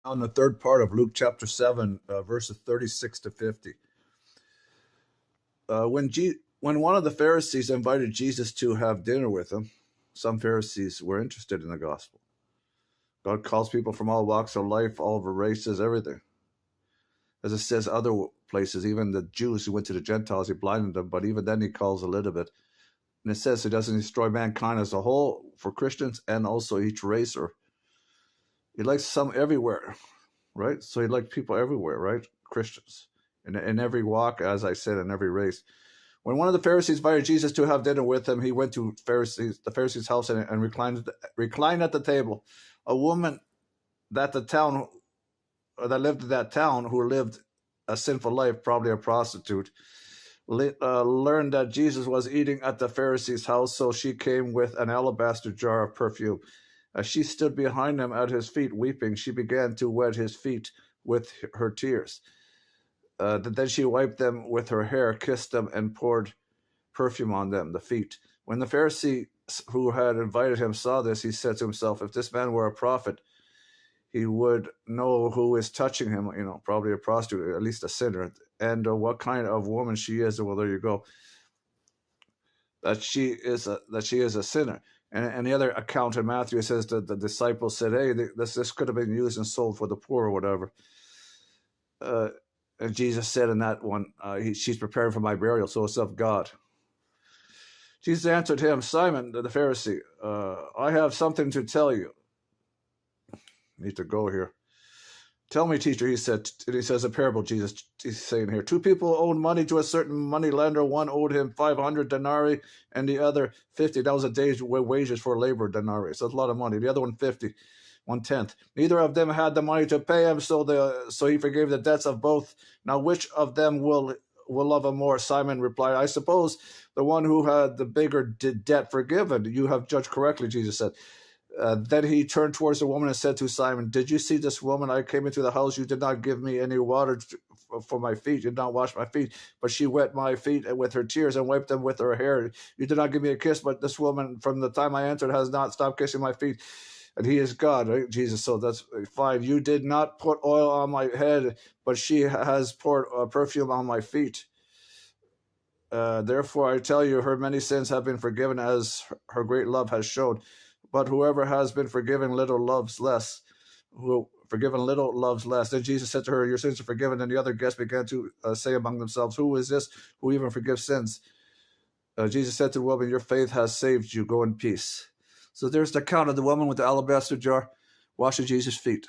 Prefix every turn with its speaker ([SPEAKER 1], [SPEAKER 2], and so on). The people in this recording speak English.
[SPEAKER 1] On the third part of Luke chapter 7, verses 36 to 50. When one of the Pharisees invited Jesus to have dinner with him, some Pharisees were interested in the gospel. God calls people from all walks of life, all races, everything. As it says other places, even the Jews who went to the Gentiles, he blinded them, but even then he calls a little bit. And it says he doesn't destroy mankind as a whole for Christians and also each race. Or he likes some everywhere, right? So he liked people everywhere, right? Christians. In every walk, as I said, in every race. When one of the Pharisees invited Jesus to have dinner with him, he went to the Pharisee's house and reclined at the table. A woman that lived in that town, who lived a sinful life, probably a prostitute, learned that Jesus was eating at the Pharisee's house, so she came with an alabaster jar of perfume. As she stood behind him at his feet weeping, she began to wet his feet with her tears. Then she wiped them with her hair, kissed them, and poured perfume on them, the feet. When the Pharisee who had invited him saw this, he said to himself, if this man were a prophet, he would know who is touching him, probably a prostitute, at least a sinner, and what kind of woman she is. Well, there you go. That she is a sinner. And the other account in Matthew, it says that the disciples said, hey, this could have been used and sold for the poor or whatever. And Jesus said in that one, she's preparing for my burial, so it's of God. Jesus answered him, Simon, the Pharisee, I have something to tell you. Need to go here. Tell me, teacher, he said. He says a parable, Jesus is saying here. Two people owed money to a certain money lender. One owed him 500 denarii and the other 50. That was a day's wages for labor, denarii. So that's a lot of money. The other one, 50. 1/10. Neither of them had the money to pay him, so he forgave the debts of both. Now, which of them will love him more? Simon replied, I suppose the one who had the bigger debt forgiven. You have judged correctly, Jesus said. Then he turned towards the woman and said to Simon, did you see this woman? I came into the house. You did not give me any water for my feet. You did not wash my feet, but she wet my feet with her tears and wiped them with her hair. You did not give me a kiss, but this woman, from the time I entered, has not stopped kissing my feet. And he is God, right? Jesus, so that's fine. You did not put oil on my head, but she has poured perfume on my feet. Therefore, I tell you, her many sins have been forgiven, as her great love has shown. But whoever has been forgiven little loves less. Forgiven little loves less. Then Jesus said to her, your sins are forgiven. And the other guests began to say among themselves, who is this who even forgives sins? Jesus said to the woman, your faith has saved you. Go in peace. So there's the account of the woman with the alabaster jar washing Jesus' feet.